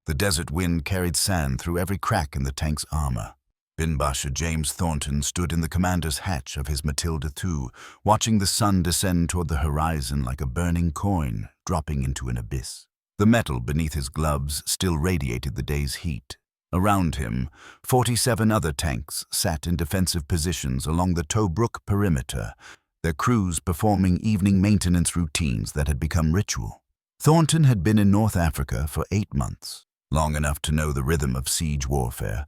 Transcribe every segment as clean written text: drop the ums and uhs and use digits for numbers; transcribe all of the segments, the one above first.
The desert wind carried sand through every crack in the tank's armor. Major James Thornton stood in the commander's hatch of his Matilda II, watching the sun descend toward the horizon like a burning coin dropping into an abyss. The metal beneath his gloves still radiated the day's heat. Around him, 47 other tanks sat in defensive positions along the Tobruk perimeter, their crews performing evening maintenance routines that had become ritual. Thornton had been in North Africa for 8 months, long enough to know the rhythm of siege warfare,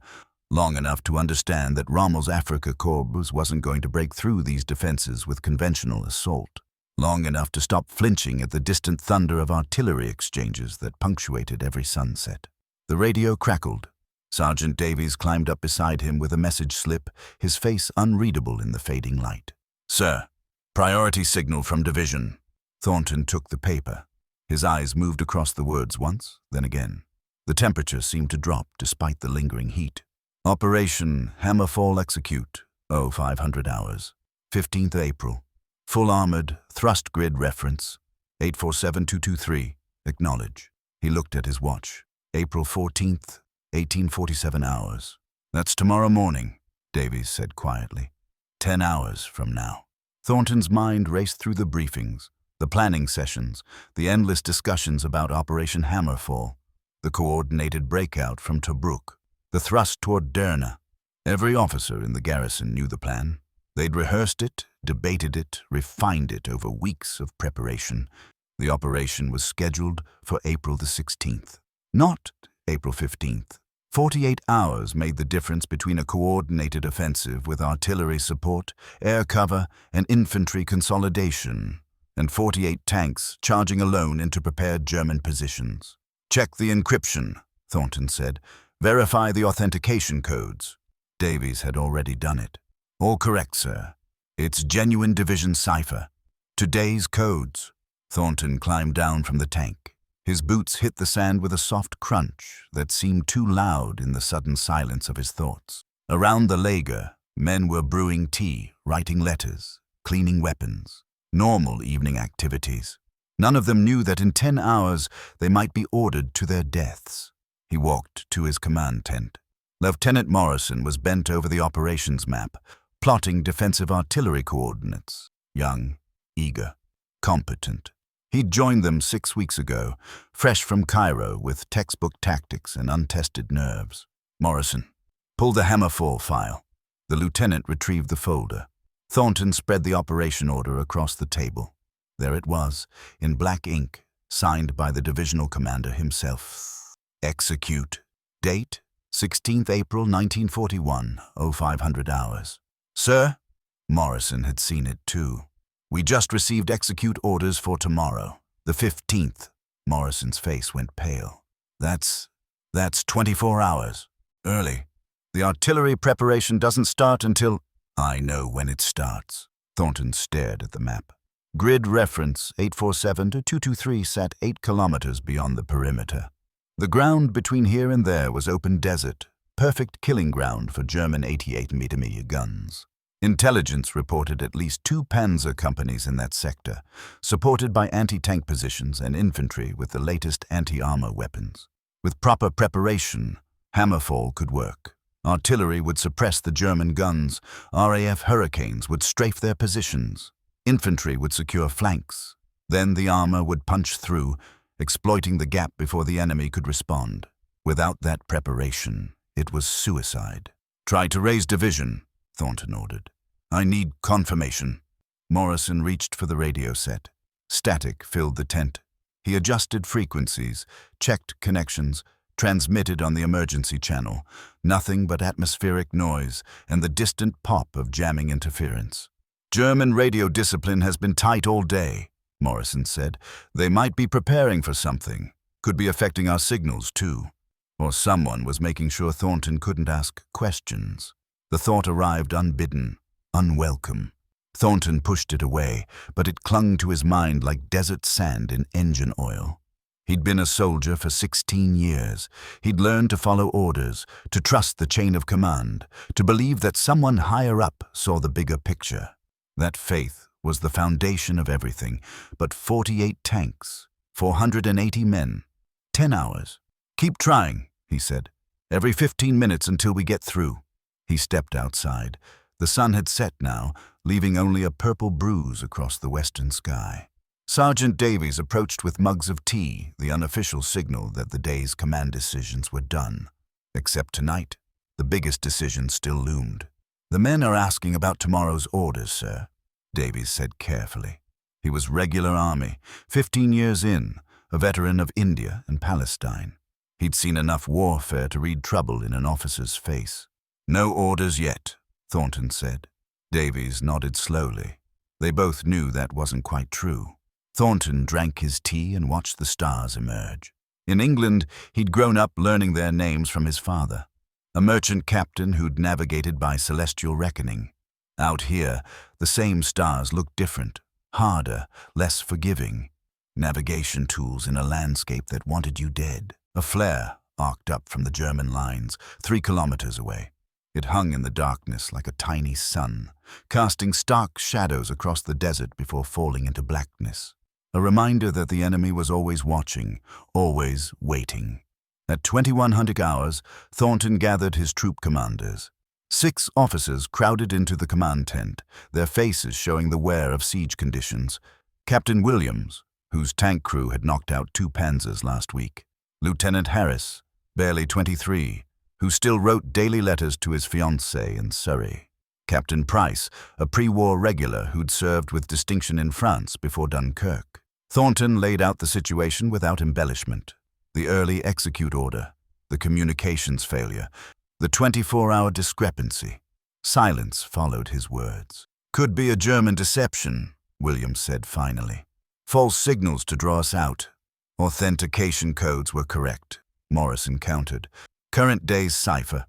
long enough to understand that Rommel's Afrika Korps wasn't going to break through these defenses with conventional assault, long enough to stop flinching at the distant thunder of artillery exchanges that punctuated every sunset. The radio crackled. Sergeant Davies climbed up beside him with a message slip, his face unreadable in the fading light. "Sir, priority signal from division." Thornton took the paper. His eyes moved across the words once, then again. The temperature seemed to drop despite the lingering heat. Operation Hammerfall execute, 0500 hours, 15th April. Full armored, thrust grid reference, 847223, acknowledge. He looked at his watch. April 14th, 1847 hours. "That's tomorrow morning," Davies said quietly. 10 hours from now. Thornton's mind raced through the briefings, the planning sessions, the endless discussions about Operation Hammerfall, the coordinated breakout from Tobruk, the thrust toward Derna. Every officer in the garrison knew the plan. They'd rehearsed it, debated it, refined it over weeks of preparation. The operation was scheduled for April the 16th, not April 15th. 48 hours made the difference between a coordinated offensive with artillery support, air cover, and infantry consolidation, and 48 tanks charging alone into prepared German positions. "Check the encryption," Thornton said. "Verify the authentication codes." Davies had already done it. "All correct, sir. It's genuine division cipher. Today's codes." Thornton climbed down from the tank. His boots hit the sand with a soft crunch that seemed too loud in the sudden silence of his thoughts. Around the lager, men were brewing tea, writing letters, cleaning weapons. Normal evening activities. None of them knew that in 10 hours they might be ordered to their deaths. He walked to his command tent. Lieutenant Morrison was bent over the operations map, plotting defensive artillery coordinates. Young, eager, competent. He'd joined them 6 weeks ago, fresh from Cairo with textbook tactics and untested nerves. "Morrison, pull the Hammerfall file." The lieutenant retrieved the folder. Thornton spread the operation order across the table. There it was, in black ink, signed by the divisional commander himself. Execute. Date, 16th April 1941, 0500 hours. "Sir?" Morrison had seen it too. "We just received execute orders for tomorrow, the 15th. Morrison's face went pale. That's 24 hours. Early. The artillery preparation doesn't start until—" "I know when it starts." Thornton stared at the map. Grid reference 847-223 sat 8 kilometers beyond the perimeter. The ground between here and there was open desert, perfect killing ground for German 88mm guns. Intelligence reported at least 2 panzer companies in that sector, supported by anti-tank positions and infantry with the latest anti-armor weapons. With proper preparation, Hammerfall could work. Artillery would suppress the German guns, RAF Hurricanes would strafe their positions, infantry would secure flanks. Then the armor would punch through, exploiting the gap before the enemy could respond. Without that preparation, it was suicide. "Try to raise division," Thornton ordered. "I need confirmation." Morrison reached for the radio set. Static filled the tent. He adjusted frequencies, checked connections, transmitted on the emergency channel. Nothing but atmospheric noise and the distant pop of jamming interference. "German radio discipline has been tight all day," Morrison said. "They might be preparing for something. Could be affecting our signals, too." Or someone was making sure Thornton couldn't ask questions. The thought arrived unbidden, unwelcome. Thornton pushed it away, but it clung to his mind like desert sand in engine oil. He'd been a soldier for 16 years. He'd learned to follow orders, to trust the chain of command, to believe that someone higher up saw the bigger picture. That faith was the foundation of everything, but 48 tanks, 480 men, 10 hours. Keep trying, he said. Every 15 minutes until we get through. He stepped outside. The sun had set now, leaving only a purple bruise across the western sky. Sergeant Davies approached with mugs of tea, the unofficial signal that the day's command decisions were done. Except tonight, the biggest decision still loomed. The men are asking about tomorrow's orders, sir, Davies said carefully. He was regular army, 15 years in, a veteran of India and Palestine. He'd seen enough warfare to read trouble in an officer's face. No orders yet, Thornton said. Davies nodded slowly. They both knew that wasn't quite true. Thornton drank his tea and watched the stars emerge. In England, he'd grown up learning their names from his father, a merchant captain who'd navigated by celestial reckoning. Out here, the same stars looked different, harder, less forgiving. Navigation tools in a landscape that wanted you dead. A flare arced up from the German lines, 3 kilometers away. It hung in the darkness like a tiny sun, casting stark shadows across the desert before falling into blackness. A reminder that the enemy was always watching, always waiting. At 2100 hours, Thornton gathered his troop commanders. 6 officers crowded into the command tent, their faces showing the wear of siege conditions. Captain Williams, whose tank crew had knocked out 2 panzers last week. Lieutenant Harris, barely 23, who still wrote daily letters to his fiancée in Surrey. Captain Price, a pre-war regular who'd served with distinction in France before Dunkirk. Thornton laid out the situation without embellishment. The early execute order, the communications failure, the 24-hour discrepancy. Silence followed his words. Could be a German deception, Williams said finally. False signals to draw us out. Authentication codes were correct, Morrison countered. Current day's cipher.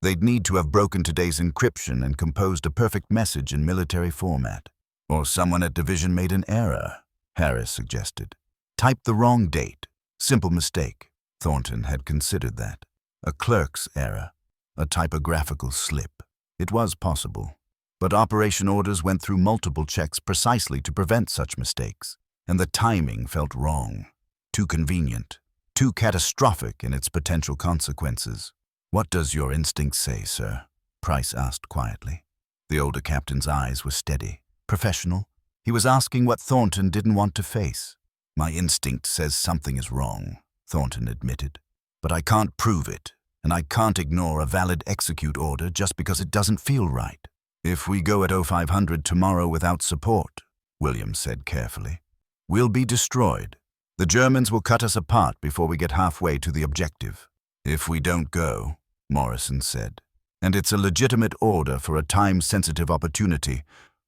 They'd need to have broken today's encryption and composed a perfect message in military format. Or someone at division made an error, Harris suggested. Typed the wrong date. Simple mistake. Thornton had considered that. A clerk's error. A typographical slip. It was possible. But operation orders went through multiple checks precisely to prevent such mistakes. And the timing felt wrong. Too convenient. Too catastrophic in its potential consequences. What does your instinct say, sir? Price asked quietly. The older captain's eyes were steady, professional. He was asking what Thornton didn't want to face. My instinct says something is wrong, Thornton admitted. But I can't prove it, and I can't ignore a valid execute order just because it doesn't feel right. If we go at 0500 tomorrow without support, Williams said carefully, we'll be destroyed. The Germans will cut us apart before we get halfway to the objective. If we don't go, Morrison said, and it's a legitimate order for a time-sensitive opportunity,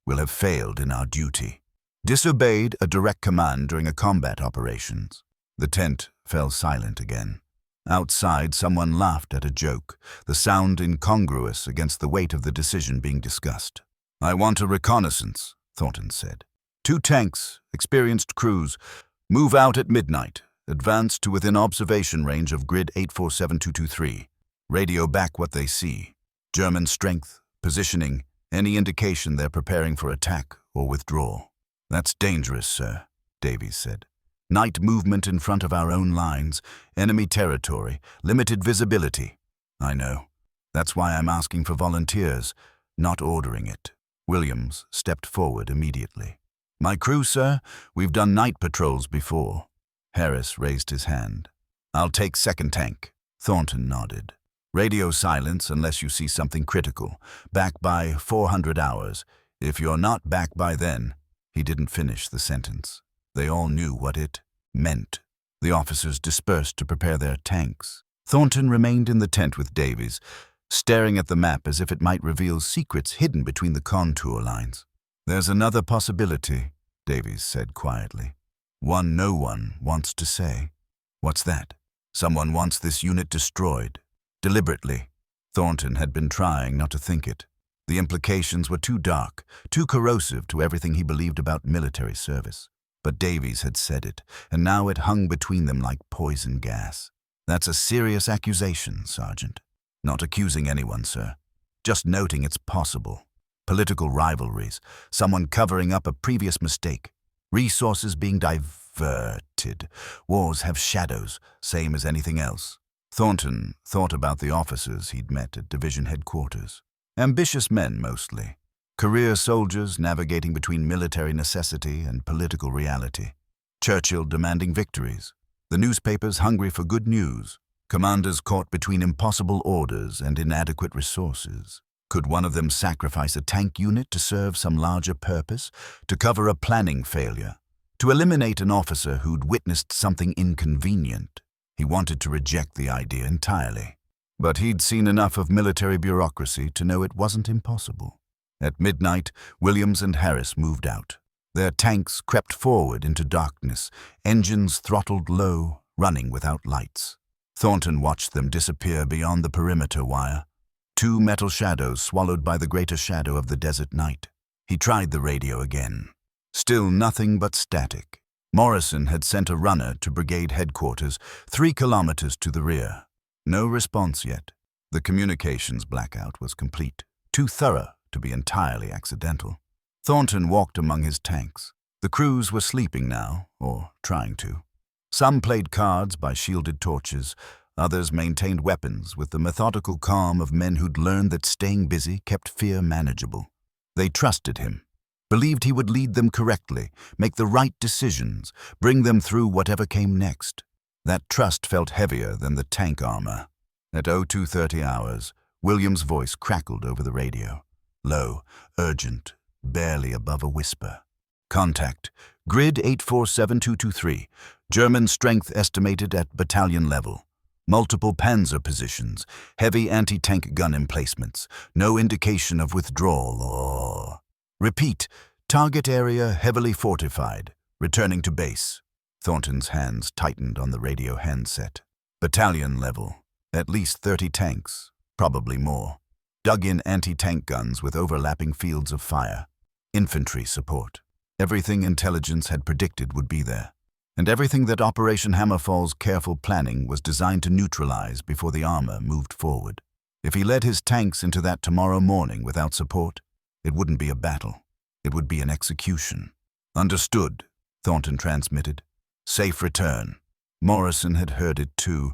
we'll have failed in our duty. Disobeyed a direct command during a combat operations. The tent fell silent again. Outside, someone laughed at a joke, the sound incongruous against the weight of the decision being discussed. I want a reconnaissance, Thornton said. 2 tanks, experienced crews, move out at midnight. Advance to within observation range of grid 847223. Radio back what they see. German strength, positioning, any indication they're preparing for attack or withdrawal. That's dangerous, sir, Davies said. Night movement in front of our own lines, enemy territory, limited visibility. I know. That's why I'm asking for volunteers, not ordering it. Williams stepped forward immediately. My crew, sir, we've done night patrols before. Harris raised his hand. I'll take second tank. Thornton nodded. Radio silence unless you see something critical. Back by 400 hours. If you're not back by then. He didn't finish the sentence. They all knew what it meant. The officers dispersed to prepare their tanks. Thornton remained in the tent with Davies, staring at the map as if it might reveal secrets hidden between the contour lines. There's another possibility, Davies said quietly. One no one wants to say. What's that? Someone wants this unit destroyed. Deliberately. Thornton had been trying not to think it. The implications were too dark, too corrosive to everything he believed about military service. But Davies had said it, and now it hung between them like poison gas. That's a serious accusation, Sergeant. Not accusing anyone, sir. Just noting it's possible. Political rivalries, someone covering up a previous mistake, resources being diverted. Wars have shadows, same as anything else. Thornton thought about the officers he'd met at division headquarters. Ambitious men, mostly. Career soldiers navigating between military necessity and political reality. Churchill demanding victories. The newspapers hungry for good news. Commanders caught between impossible orders and inadequate resources. Could one of them sacrifice a tank unit to serve some larger purpose, to cover a planning failure, to eliminate an officer who'd witnessed something inconvenient? He wanted to reject the idea entirely. But he'd seen enough of military bureaucracy to know it wasn't impossible. At midnight, Williams and Harris moved out. Their tanks crept forward into darkness, engines throttled low, running without lights. Thornton watched them disappear beyond the perimeter wire. Two metal shadows swallowed by the greater shadow of the desert night. He tried the radio again. Still nothing but static. Morrison had sent a runner to brigade headquarters 3 kilometers to the rear. No response yet. The communications blackout was complete, too thorough to be entirely accidental. Thornton walked among his tanks. The crews were sleeping now, or trying to. Some played cards by shielded torches. Others maintained weapons with the methodical calm of men who'd learned that staying busy kept fear manageable. They trusted him, believed he would lead them correctly, make the right decisions, bring them through whatever came next. That trust felt heavier than the tank armor. At 0230 hours, Williams' voice crackled over the radio. Low, urgent, barely above a whisper. Contact. Grid 847223. German strength estimated at battalion level. Multiple panzer positions. Heavy anti-tank gun emplacements. No indication of withdrawal or... Repeat. Target area heavily fortified. Returning to base. Thornton's hands tightened on the radio handset. Battalion level. At least 30 tanks. Probably more. Dug-in anti-tank guns with overlapping fields of fire. Infantry support. Everything intelligence had predicted would be there. And everything that Operation Hammerfall's careful planning was designed to neutralize before the armor moved forward. If he led his tanks into that tomorrow morning without support, it wouldn't be a battle. It would be an execution. Understood, Thornton transmitted. Safe return. Morrison had heard it too.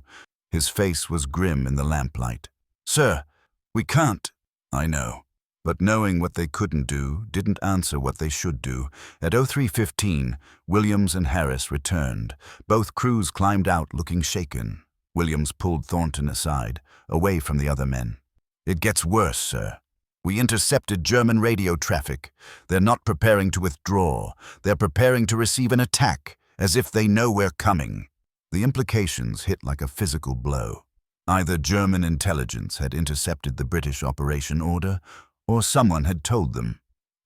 His face was grim in the lamplight. Sir, we can't. I know. But knowing what they couldn't do didn't answer what they should do. At 0315, Williams and Harris returned. Both crews climbed out looking shaken. Williams pulled Thornton aside, away from the other men. It gets worse, sir. We intercepted German radio traffic. They're not preparing to withdraw. They're preparing to receive an attack, as if they know we're coming. The implications hit like a physical blow. Either German intelligence had intercepted the British operation order, or someone had told them.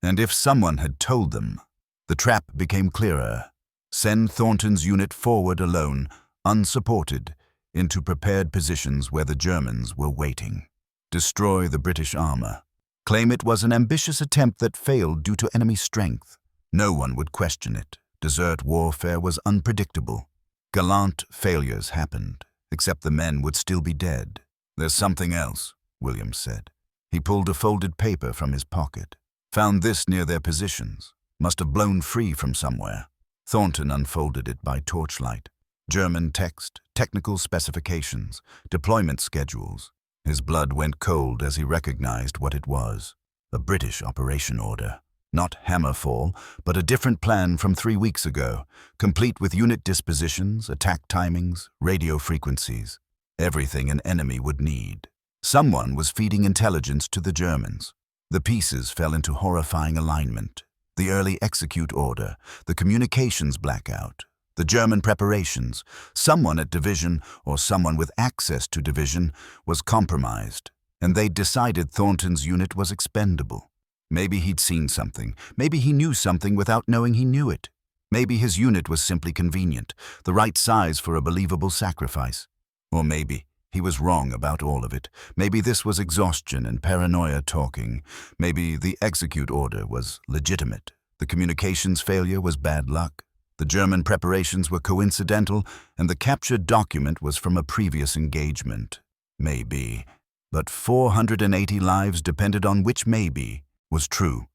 And if someone had told them, the trap became clearer. Send Thornton's unit forward alone, unsupported, into prepared positions where the Germans were waiting. Destroy the British armor. Claim it was an ambitious attempt that failed due to enemy strength. No one would question it. Desert warfare was unpredictable. Gallant failures happened, except the men would still be dead. There's something else, Williams said. He pulled a folded paper from his pocket. Found this near their positions. Must have blown free from somewhere. Thornton unfolded it by torchlight. German text, technical specifications, deployment schedules. His blood went cold as he recognized what it was. A British operation order. Not Hammerfall, but a different plan from 3 weeks ago, complete with unit dispositions, attack timings, radio frequencies. Everything an enemy would need. Someone was feeding intelligence to the Germans. The pieces fell into horrifying alignment. The early execute order, the communications blackout, the German preparations. Someone at division, or someone with access to division, was compromised, and they decided Thornton's unit was expendable. Maybe he'd seen something. Maybe he knew something without knowing he knew it. Maybe his unit was simply convenient, the right size for a believable sacrifice. Or maybe he was wrong about all of it. Maybe this was exhaustion and paranoia talking. Maybe the execute order was legitimate. The communications failure was bad luck. The German preparations were coincidental, and the captured document was from a previous engagement. Maybe. But 480 lives depended on which maybe was true.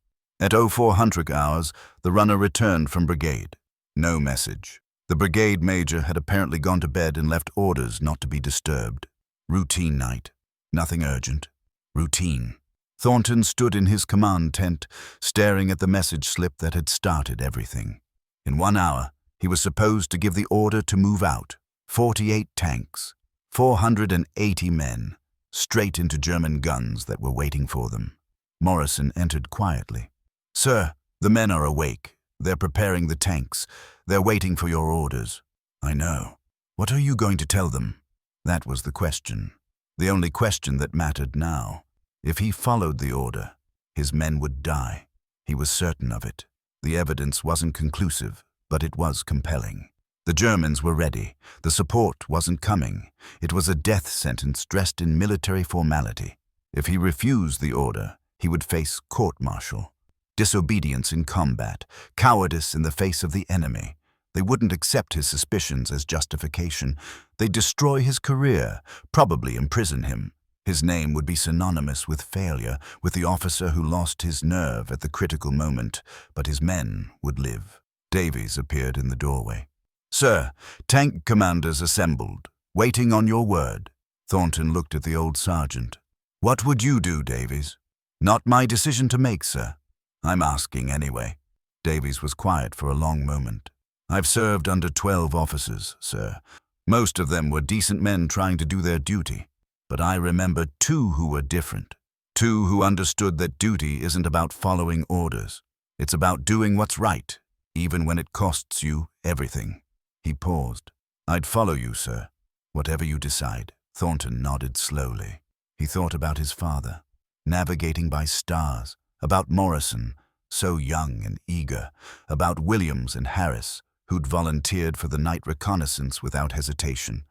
At 0400 hours, the runner returned from brigade. No message. The brigade major had apparently gone to bed and left orders not to be disturbed. Routine night. Nothing urgent. Routine. Thornton stood in his command tent, staring at the message slip that had started everything. In 1 hour, he was supposed to give the order to move out. 48 tanks, 480 men, straight into German guns that were waiting for them. Morrison entered quietly. "Sir, the men are awake. They're preparing the tanks. They're waiting for your orders." "I know. What are you going to tell them?" That was the question. The only question that mattered now. If he followed the order, his men would die. He was certain of it. The evidence wasn't conclusive, but it was compelling. The Germans were ready. The support wasn't coming. It was a death sentence dressed in military formality. If he refused the order, he would face court-martial. Disobedience in combat, cowardice in the face of the enemy. They wouldn't accept his suspicions as justification. They'd destroy his career, probably imprison him. His name would be synonymous with failure, with the officer who lost his nerve at the critical moment, but his men would live. Davies appeared in the doorway. "Sir, tank commanders assembled, waiting on your word." Thornton looked at the old sergeant. "What would you do, Davies?" "Not my decision to make, sir." "I'm asking anyway." Davies was quiet for a long moment. "I've served under 12 officers, sir. Most of them were decent men trying to do their duty. But I remember 2 who were different. 2 who understood that duty isn't about following orders. It's about doing what's right, even when it costs you everything." He paused. "I'd follow you, sir. Whatever you decide." Thornton nodded slowly. He thought about his father, navigating by stars, about Morrison, so young and eager, about Williams and Harris, who'd volunteered for the night reconnaissance without hesitation,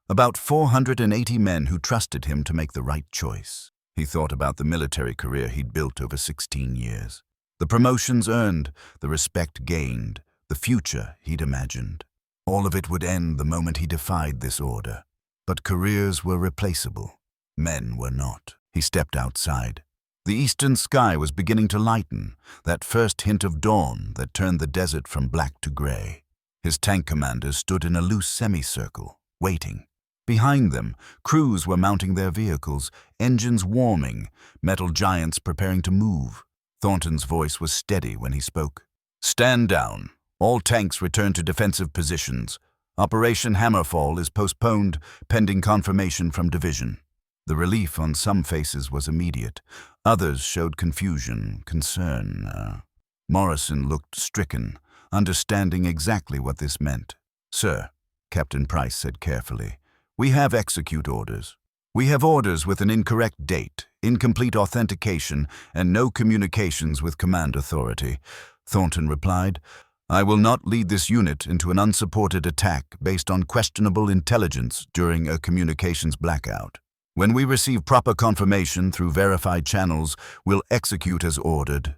about 480 men who trusted him to make the right choice. He thought about the military career he'd built over 16 years. The promotions earned, the respect gained, the future he'd imagined. All of it would end the moment he defied this order. But careers were replaceable. Men were not. He stepped outside. The eastern sky was beginning to lighten, that first hint of dawn that turned the desert from black to gray. His tank commanders stood in a loose semicircle, waiting. Behind them, crews were mounting their vehicles, engines warming, metal giants preparing to move. Thornton's voice was steady when he spoke. "Stand down. All tanks return to defensive positions. Operation Hammerfall is postponed pending confirmation from division." The relief on some faces was immediate. Others showed confusion, concern. Morrison looked stricken, understanding exactly what this meant. "Sir," Captain Price said carefully, "we have execute orders. We have orders with an incorrect date, incomplete authentication, and no communications with command authority." Thornton replied, "I will not lead this unit into an unsupported attack based on questionable intelligence during a communications blackout. When we receive proper confirmation through verified channels, we'll execute as ordered."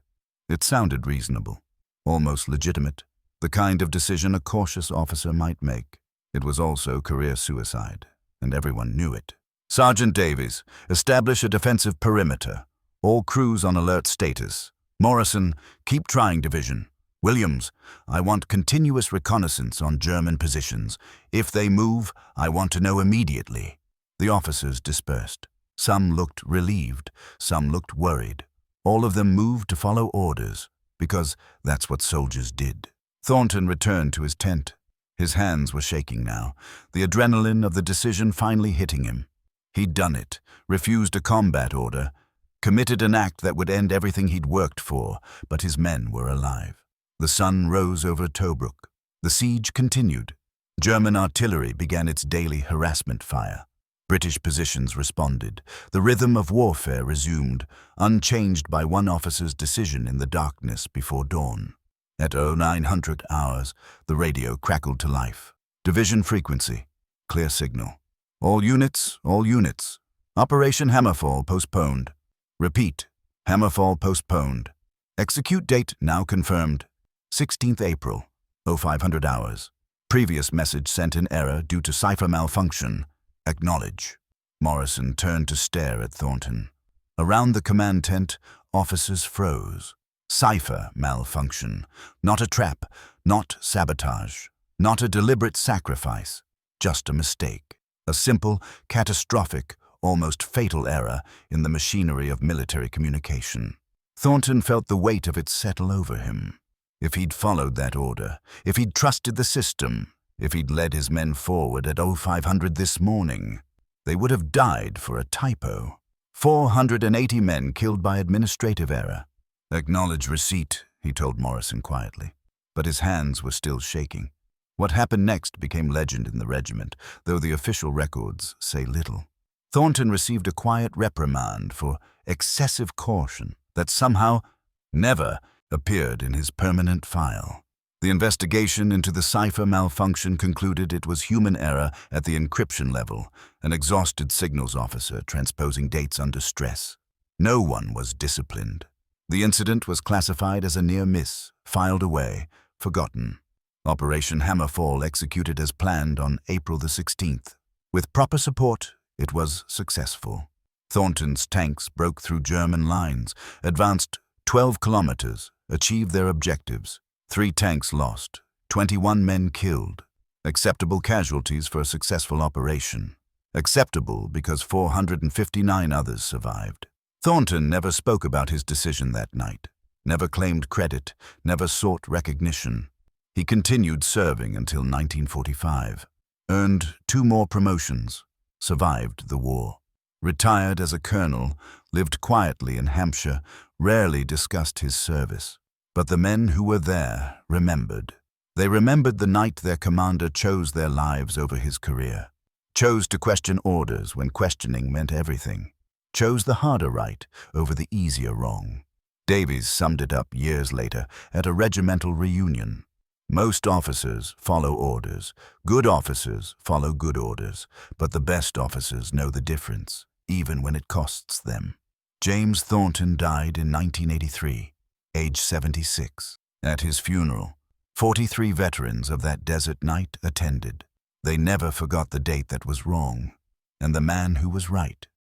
It sounded reasonable, almost legitimate, the kind of decision a cautious officer might make. It was also career suicide, and everyone knew it. "Sergeant Davies, establish a defensive perimeter. All crews on alert status. Morrison, keep trying division. Williams, I want continuous reconnaissance on German positions. If they move, I want to know immediately." The officers dispersed. Some looked relieved, some looked worried. All of them moved to follow orders, because that's what soldiers did. Thornton returned to his tent. His hands were shaking now, the adrenaline of the decision finally hitting him. He'd done it, refused a combat order, committed an act that would end everything he'd worked for, but his men were alive. The sun rose over Tobruk. The siege continued. German artillery began its daily harassment fire. British positions responded. The rhythm of warfare resumed, unchanged by one officer's decision in the darkness before dawn. At 0900 hours, the radio crackled to life. Division frequency. Clear signal. All units. Operation Hammerfall postponed. Repeat. Hammerfall postponed. Execute date now confirmed. 16th April, 0500 hours. Previous message sent in error due to cipher malfunction. Acknowledge. Morrison turned to stare at Thornton. Around the command tent, officers froze. Cipher malfunction. Not a trap, not sabotage. Not a deliberate sacrifice, just a mistake. A simple, catastrophic, almost fatal error in the machinery of military communication. Thornton felt the weight of it settle over him. If he'd followed that order, if he'd trusted the system, if he'd led his men forward at 0500 this morning, they would have died for a typo. 480 men killed by administrative error. "Acknowledge receipt," he told Morrison quietly, but his hands were still shaking. What happened next became legend in the regiment, though the official records say little. Thornton received a quiet reprimand for excessive caution that somehow never appeared in his permanent file. The investigation into the cipher malfunction concluded it was human error at the encryption level, an exhausted signals officer transposing dates under stress. No one was disciplined. The incident was classified as a near miss, filed away, forgotten. Operation Hammerfall executed as planned on April the 16th. With proper support, it was successful. Thornton's tanks broke through German lines, advanced 12 kilometers, achieved their objectives. 3 tanks lost, 21 men killed. Acceptable casualties for a successful operation. Acceptable because 459 others survived. Thornton never spoke about his decision that night, never claimed credit, never sought recognition. He continued serving until 1945, earned 2 more promotions, survived the war. Retired as a colonel, lived quietly in Hampshire, rarely discussed his service. But the men who were there remembered. They remembered the night their commander chose their lives over his career, chose to question orders when questioning meant everything, chose the harder right over the easier wrong. Davies summed it up years later at a regimental reunion. Most officers follow orders. Good officers follow good orders. But the best officers know the difference, even when it costs them. James Thornton died in 1983, age 76. At his funeral, 43 veterans of that desert night attended. They never forgot the date that was wrong, and the man who was right.